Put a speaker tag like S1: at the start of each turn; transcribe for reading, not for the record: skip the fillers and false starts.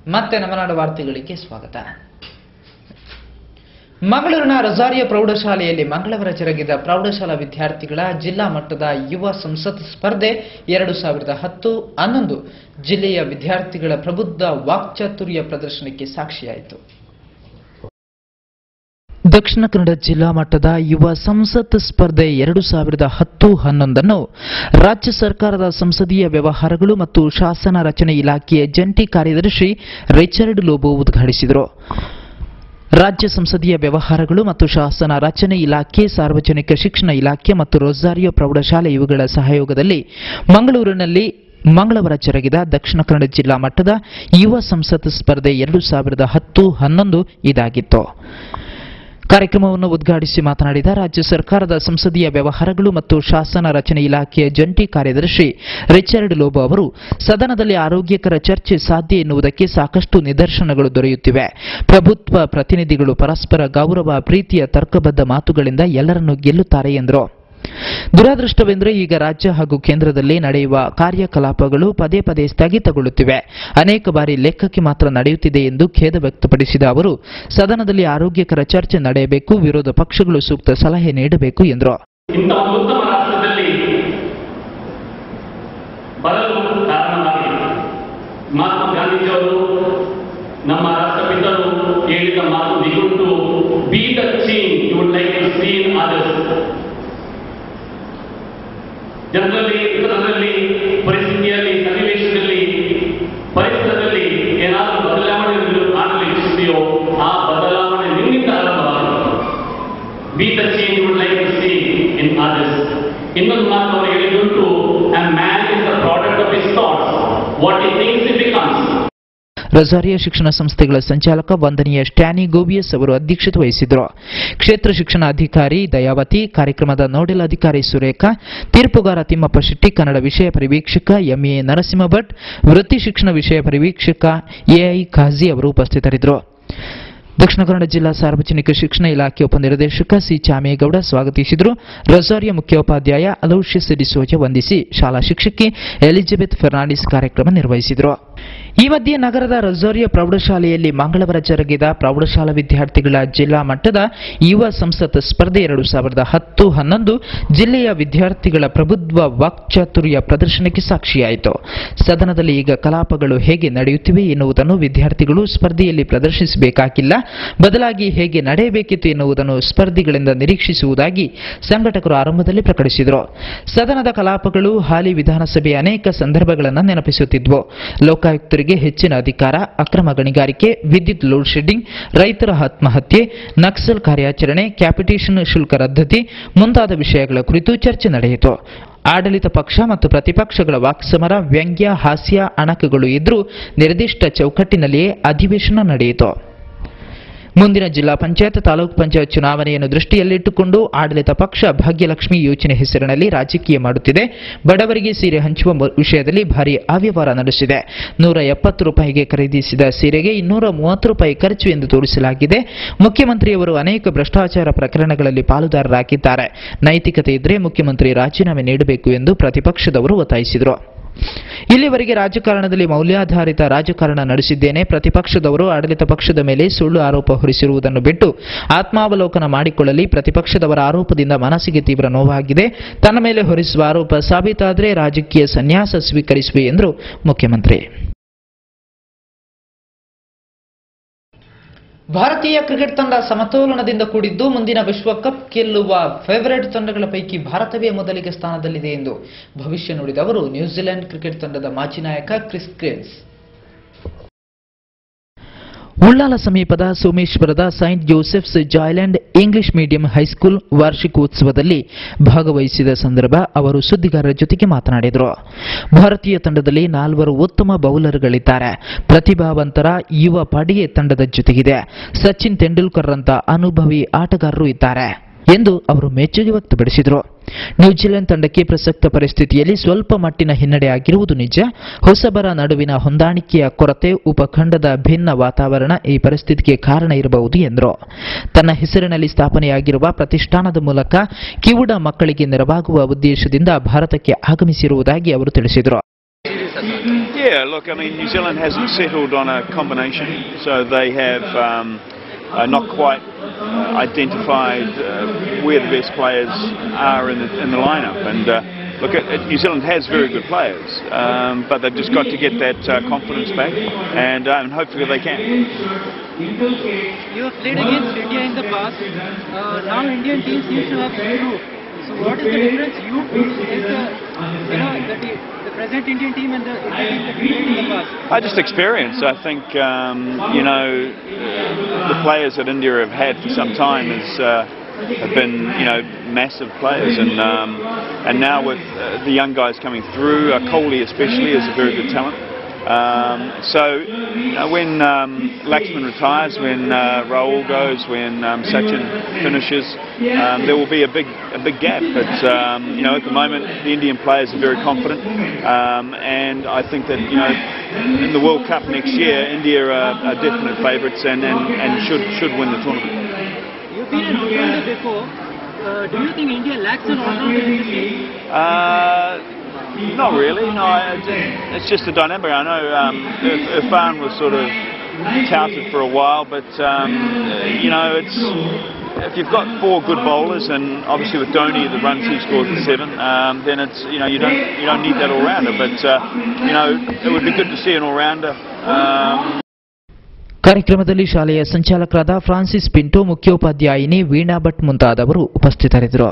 S1: ಮತ್ತೆ ನಮ್ಮ ನಾಡು ವಾರ್ತೆಗಳಿಗೆ ಸ್ವಾಗತ. ಮಂಗಳೂರಿನ ರೊಜಾರಿಯೋ ಪ್ರೌಢಶಾಲೆಯಲ್ಲಿ ಮಂಗಳವಾರ ಜರುಗಿದ ಪ್ರೌಢಶಾಲಾ ವಿದ್ಯಾರ್ಥಿಗಳ ಜಿಲ್ಲಾ ಮಟ್ಟದ ಯುವ ಸಂಸತ್ ಸ್ಪರ್ಧೆ 2010-11 ಜಿಲ್ಲೆಯ ವಿದ್ಯಾರ್ಥಿಗಳ ಪ್ರಬುದ್ಧ ವಾಕ್ಚಾತುರ್ಯ ಪ್ರದರ್ಶನಕ್ಕೆ ಸಾಕ್ಷಿಯಾಯಿತು. ದಕ್ಷಿಣ ಕನ್ನಡ ಜಿಲ್ಲಾ ಮಟ್ಟದ ಯುವ ಸಂಸತ್ ಸ್ಪರ್ಧೆ 2010-11 ರಾಜ್ಯ ಸರ್ಕಾರದ ಸಂಸದೀಯ ವ್ಯವಹಾರಗಳು ಮತ್ತು ಶಾಸನ ರಚನೆ ಇಲಾಖೆಯ ಜಂಟಿ ಕಾರ್ಯದರ್ಶಿ ರಿಚರ್ಡ್ ಲೋಬೋ ಉದ್ಘಾಟಿಸಿದರು. ರಾಜ್ಯ ಸಂಸದೀಯ ವ್ಯವಹಾರಗಳು ಮತ್ತು ಶಾಸನ ರಚನೆ ಇಲಾಖೆ, ಸಾರ್ವಜನಿಕ ಶಿಕ್ಷಣ ಇಲಾಖೆ ಮತ್ತು ರೊಜಾರಿಯೋ ಪ್ರೌಢಶಾಲೆ ಇವುಗಳ ಸಹಯೋಗದಲ್ಲಿ ಮಂಗಳೂರಿನಲ್ಲಿ ಮಂಗಳವಾರ ಜರುಗಿದ ದಕ್ಷಿಣ ಕನ್ನಡ ಜಿಲ್ಲಾ ಮಟ್ಟದ ಯುವ ಸಂಸತ್ ಸ್ಪರ್ಧೆ 2010-11 ಇದಾಗಿತ್ತು. ಕಾರ್ಯಕ್ರಮವನ್ನು ಉದ್ಘಾಟಿಸಿ ಮಾತನಾಡಿದ ರಾಜ್ಯ ಸರ್ಕಾರದ ಸಂಸದೀಯ ವ್ಯವಹಾರಗಳು ಮತ್ತು ಶಾಸನ ರಚನೆ ಇಲಾಖೆಯ ಜಂಟಿ ಕಾರ್ಯದರ್ಶಿ ರಿಚರ್ಡ್ ಲೋಬೋ ಅವರು, ಸದನದಲ್ಲಿ ಆರೋಗ್ಯಕರ ಚರ್ಚೆ ಸಾಧ್ಯ ಎನ್ನುವುದಕ್ಕೆ ಸಾಕಷ್ಟು ನಿದರ್ಶನಗಳು ದೊರೆಯುತ್ತಿವೆ. ಪ್ರಭುತ್ವ ಪ್ರತಿನಿಧಿಗಳು ಪರಸ್ಪರ ಗೌರವ, ಪ್ರೀತಿಯ ತರ್ಕಬದ್ಧ ಮಾತುಗಳಿಂದ ಎಲ್ಲರನ್ನೂ ಗೆಲ್ಲುತ್ತಾರೆ ಎಂದರು. ದುರಾದೃಷ್ಟವೆಂದರೆ ಈಗ ರಾಜ್ಯ ಹಾಗೂ ಕೇಂದ್ರದಲ್ಲಿ ನಡೆಯುವ ಕಾರ್ಯಕಲಾಪಗಳು ಪದೇ ಪದೇ ಸ್ಥಗಿತಗೊಳ್ಳುತ್ತಿವೆ. ಅನೇಕ ಬಾರಿ ಲೆಕ್ಕಕ್ಕೆ ಮಾತ್ರ ನಡೆಯುತ್ತಿದೆ ಎಂದು ಖೇದ ವ್ಯಕ್ತಪಡಿಸಿದ ಅವರು, ಸದನದಲ್ಲಿ ಆರೋಗ್ಯಕರ ಚರ್ಚೆ ನಡೆಯಬೇಕು, ವಿರೋಧ ಪಕ್ಷಗಳು ಸೂಕ್ತ ಸಲಹೆ ನೀಡಬೇಕು ಎಂದರು.
S2: ನಮ್ಮ ರಾಷ್ಟ್ರಪಿತರು ಹೇಳಿದ ಮಾತು ನಿಗುಂಟು, be the change you would like to see in others. ಜನರಲ್ಲಿ, ಇತರರಲ್ಲಿ, ಪರಿಸ್ಥಿತಿಯಲ್ಲಿ, ಸನ್ನಿವೇಶದಲ್ಲಿ, ಪರಿಸರದಲ್ಲಿ ಏನಾದರೂ ಬದಲಾವಣೆಗಳನ್ನು ಕಾಣಲು ಇಚ್ಛಿಸಿದೆಯೋ ಆ ಬದಲಾವಣೆ ನಿನ್ನಿಂದ ಆರಂಭವಾಗುತ್ತದೆ. Be the change would like to see in others. ಇನ್ನೊಂದು ಮಾತು ಅವರು ಹೇಳಿದುಂಟು, a man is the product of his thoughts. What he thinks he becomes.
S1: Rosario ಶಿಕ್ಷಣ ಸಂಸ್ಥೆಗಳ ಸಂಚಾಲಕ ವಂದನೀಯ ಸ್ಟ್ಯಾನಿ ಗೋವಿಯಸ್ ಅವರು ಅಧ್ಯಕ್ಷತೆ ವಹಿಸಿದರು. ಕ್ಷೇತ್ರ ಶಿಕ್ಷಣ ಅಧಿಕಾರಿ ದಯಾವತಿ, ಕಾರ್ಯಕ್ರಮದ ನೋಡೆಲ್ ಅಧಿಕಾರಿ ಸುರೇಖಾ, ತೀರ್ಪುಗಾರ ತಿಮ್ಮಪ್ಪ ಶೆಟ್ಟಿ, ಕನ್ನಡ ವಿಷಯ ಪರಿವೀಕ್ಷಕ ಎಂಎ ನರಸಿಂಹ ಭಟ್, ವೃತ್ತಿ ಶಿಕ್ಷಣ ವಿಷಯ ಪರಿವೀಕ್ಷಕ ಎಐ ಖಾಜಿ ಅವರು ಉಪಸ್ಥಿತರಿದ್ದರು. ದಕ್ಷಿಣ ಕನ್ನಡ ಜಿಲ್ಲಾ ಸಾರ್ವಜನಿಕ ಶಿಕ್ಷಣ ಇಲಾಖೆ ಉಪನಿರ್ದೇಶಕ ಸಿ ಚಾಮೇಗೌಡ ಸ್ವಾಗತಿಸಿದರು. ರೊಜಾರಿಯೋ ಮುಖ್ಯೋಪಾಧ್ಯಾಯ ಅಲೋಷಿಯಸ್ ಡಿಸೋಜ ವಂದಿಸಿ, ಶಾಲಾ ಶಿಕ್ಷಕಿ ಎಲಿಜಬೆತ್ ಫೆರ್ನಾಂಡಿಸ್ ಕಾರ್ಯಕ್ರಮ ನಿರ್ವಹಿಸಿದರು. ಈ ಮಧ್ಯೆ ನಗರದ ರೊಜಾರಿಯೋ ಪ್ರೌಢಶಾಲೆಯಲ್ಲಿ ಮಂಗಳವಾರ ಜರುಗಿದ ಪ್ರೌಢಶಾಲಾ ವಿದ್ಯಾರ್ಥಿಗಳ ಜಿಲ್ಲಾ ಮಟ್ಟದ ಯುವ ಸಂಸತ್ ಸ್ಪರ್ಧೆ 2010-11 ಜಿಲ್ಲೆಯ ವಿದ್ಯಾರ್ಥಿಗಳ ಪ್ರಬುದ್ಧ ವಾಕ್ಚಾತುರ್ಯ ಪ್ರದರ್ಶನಕ್ಕೆ ಸಾಕ್ಷಿಯಾಯಿತು. ಸದನದಲ್ಲಿ ಈಗ ಕಲಾಪಗಳು ಹೇಗೆ ನಡೆಯುತ್ತಿವೆ ಎನ್ನುವುದನ್ನು ವಿದ್ಯಾರ್ಥಿಗಳು ಸ್ಪರ್ಧೆಯಲ್ಲಿ ಪ್ರದರ್ಶಿಸಬೇಕಾಗಿಲ್ಲ, ಬದಲಾಗಿ ಹೇಗೆ ನಡೆಯಬೇಕಿತ್ತು ಎನ್ನುವುದನ್ನು ಸ್ಪರ್ಧಿಗಳಿಂದ ನಿರೀಕ್ಷಿಸುವುದಾಗಿ ಸಂಘಟಕರು ಆರಂಭದಲ್ಲಿ ಪ್ರಕಟಿಸಿದರು. ಸದನದ ಕಲಾಪಗಳು ಹಾಲಿ ವಿಧಾನಸಭೆಯ ಅನೇಕ ಸಂದರ್ಭಗಳನ್ನು ನೆನಪಿಸುತ್ತಿದ್ವು. ಲೋಕಾಯುಕ್ತರಿಗೆ ಹೆಚ್ಚಿನ ಅಧಿಕಾರ, ಅಕ್ರಮ ಗಣಿಗಾರಿಕೆ, ವಿದ್ಯುತ್ ಲೋಡ್ ಶೆಡ್ಡಿಂಗ್, ರೈತರ ಆತ್ಮಹತ್ಯೆ, ನಕ್ಸಲ್ ಕಾರ್ಯಾಚರಣೆ, ಕ್ಯಾಪಿಟೇಷನ್ ಶುಲ್ಕ ರದ್ದತಿ ಮುಂತಾದ ವಿಷಯಗಳ ಕುರಿತು ಚರ್ಚೆ ನಡೆಯಿತು. ಆಡಳಿತ ಪಕ್ಷ ಮತ್ತು ಪ್ರತಿಪಕ್ಷಗಳ ವಾಕ್ಸಮರ, ವ್ಯಂಗ್ಯ, ಹಾಸ್ಯ, ಅಣಕಗಳು ಇದ್ರೂ ನಿರ್ದಿಷ್ಟ ಚೌಕಟ್ಟಿನಲ್ಲಿಯೇ ಅಧಿವೇಶನ ನಡೆಯಿತು. ಮುಂದಿನ ಜಿಲ್ಲಾ ಪಂಚಾಯತ್, ತಾಲೂಕು ಪಂಚಾಯತ್ ಚುನಾವಣೆಯನ್ನು ದೃಷ್ಟಿಯಲ್ಲಿಟ್ಟುಕೊಂಡು ಆಡಳಿತ ಪಕ್ಷ ಭಾಗ್ಯಲಕ್ಷ್ಮಿ ಯೋಜನೆ ಹೆಸರಿನಲ್ಲಿ ರಾಜಕೀಯ ಮಾಡುತ್ತಿದೆ. ಬಡವರಿಗೆ ಸೀರೆ ಹಂಚುವ ವಿಷಯದಲ್ಲಿ ಭಾರಿ ಅವ್ಯವಹಾರ ನಡೆಸಿದೆ. 170 ರೂಪಾಯಿಗೆ ಖರೀದಿಸಿದ ಸೀರೆಗೆ 230 ರೂಪಾಯಿ ಖರ್ಚು ಎಂದು ತೋರಿಸಲಾಗಿದೆ. ಮುಖ್ಯಮಂತ್ರಿಯವರು ಅನೇಕ ಭ್ರಷ್ಟಾಚಾರ ಪ್ರಕರಣಗಳಲ್ಲಿ ಪಾಲುದಾರರಾಗಿದ್ದಾರೆ. ನೈತಿಕತೆ ಇದ್ದರೆ ಮುಖ್ಯಮಂತ್ರಿ ರಾಜೀನಾಮೆ ನೀಡಬೇಕು ಎಂದು ಪ್ರತಿಪಕ್ಷದವರು ಒತ್ತಾಯಿಸಿದರು. ಇಲ್ಲಿವರೆಗೆ ರಾಜಕಾರಣದಲ್ಲಿ ಮೌಲ್ಯಾಧಾರಿತ ರಾಜಕಾರಣ ನಡೆಸಿದ್ದೇನೆ. ಪ್ರತಿಪಕ್ಷದವರು ಆಡಳಿತ ಪಕ್ಷದ ಮೇಲೆ ಸುಳ್ಳು ಆರೋಪ ಹೊರಿಸಿರುವುದನ್ನು ಬಿಟ್ಟು ಆತ್ಮಾವಲೋಕನ ಮಾಡಿಕೊಳ್ಳಲಿ. ಪ್ರತಿಪಕ್ಷದವರ ಆರೋಪದಿಂದ ಮನಸ್ಸಿಗೆ ತೀವ್ರ ನೋವಾಗಿದೆ. ತನ್ನ ಮೇಲೆ ಹೊರಿಸುವ ಆರೋಪ ಸಾಬೀತಾದರೆ ರಾಜಕೀಯ ಸನ್ಯಾಸ ಸ್ವೀಕರಿಸುವೆ ಎಂದರು ಮುಖ್ಯಮಂತ್ರಿ. ಭಾರತೀಯ ಕ್ರಿಕೆಟ್ ತಂಡ ಸಮತೋಲನದಿಂದ ಕೂಡಿದ್ದು ಮುಂದಿನ ವಿಶ್ವಕಪ್ ಗೆಲ್ಲುವ ಫೇವರೇಟ್ ತಂಡಗಳ ಪೈಕಿ ಭಾರತವೇ ಮೊದಲಿಗೆ ಸ್ಥಾನದಲ್ಲಿದೆ ಎಂದು ಭವಿಷ್ಯ ನುಡಿದ ಅವರು ನ್ಯೂಜಿಲೆಂಡ್ ಕ್ರಿಕೆಟ್ ತಂಡದ ಮಾಜಿ ನಾಯಕ ಕ್ರಿಸ್ ಗೇಲ್ಸ್. ಉಳ್ಳಾಲ ಸಮೀಪದ ಸೋಮೇಶ್ವರದ Saint Joseph's Joyland English medium high school ವಾರ್ಷಿಕೋತ್ಸವದಲ್ಲಿ ಭಾಗವಹಿಸಿದ ಸಂದರ್ಭ ಅವರು ಸುದ್ದಿಗಾರರ ಜೊತೆಗೆ ಮಾತನಾಡಿದರು. ಭಾರತೀಯ ತಂಡದಲ್ಲಿ 4 ಉತ್ತಮ ಬೌಲರ್ಗಳಿದ್ದಾರೆ. ಪ್ರತಿಭಾವಂತರ ಯುವ ಪಡೆಯೇ ತಂಡದ ಜೊತೆಗಿದೆ. ಸಚಿನ್ ತೆಂಡೂಲ್ಕರ್ ರಂತ ಅನುಭವಿ ಆಟಗಾರರು ಇದ್ದಾರೆ ಎಂದು ಅವರು ಮೆಚ್ಚುಗೆ ವ್ಯಕ್ತಪಡಿಸಿದರು. ನ್ಯೂಜಿಲೆಂಡ್ ತಂಡಕ್ಕೆ ಪ್ರಸಕ್ತ ಪರಿಸ್ಥಿತಿಯಲ್ಲಿ ಸ್ವಲ್ಪ ಮಟ್ಟಿನ ಹಿನ್ನಡೆಯಾಗಿರುವುದು ನಿಜ. ಹೊಸಬರ ನಡುವಿನ ಹೊಂದಾಣಿಕೆಯ ಕೊರತೆ, ಉಪಖಂಡದ ಭಿನ್ನ ವಾತಾವರಣ ಈ ಪರಿಸ್ಥಿತಿಗೆ ಕಾರಣ ಇರಬಹುದು ಎಂದರು. ತನ್ನ ಹೆಸರಿನಲ್ಲಿ ಸ್ಥಾಪನೆಯಾಗಿರುವ ಪ್ರತಿಷ್ಠಾನದ ಮೂಲಕ ಕಿವುಡ ಮಕ್ಕಳಿಗೆ ನೆರವಾಗುವ ಉದ್ದೇಶದಿಂದ ಭಾರತಕ್ಕೆ ಆಗಮಿಸಿರುವುದಾಗಿ ಅವರು ತಿಳಿಸಿದರು.
S3: Yeah, look, I mean, New Zealand hasn't settled on a combination, so they have not quite identified where the best players are in the lineup. And look, New Zealand has very good players, but they've just got to get that confidence back, and hopefully they can.
S4: You have played against India in the past. Now Indian team seems to have improved. So what is the difference you feel is the present Indian team and the Indian team that you played in the past?
S3: Just experience. I think the players that India have had for some time have been massive players, and now with the young guys coming through, Kohli especially is a very good talent. So when Laxman retires, when Rahul goes, when Sachin finishes, there will be a big gap. But at the moment the Indian players are very confident, and I think that in the World Cup next year, India are definite favourites and should win the tournament.
S4: You've been an all-rounder before. Do you think India lacks an all-rounder in this team?
S3: Not really. No, it's just a dynamic. I know Irfan was sort of touted for a while, but it's if you've got 4 good bowlers, and obviously with Dhoni the runs he scores at 7, then it's you don't need that all-rounder. But it would be good to see an all-rounder.
S1: ಕಾರ್ಯಕ್ರಮದಲ್ಲಿ ಶಾಲೆಯ ಸಂಚಾಲಕರಾದ Francis Pinto, ಮುಖ್ಯೋಪಾಧ್ಯಾಯಿನಿ Veena Bhat ಮುಂತಾದವರು ಉಪಸ್ಥಿತರಿದ್ದರು.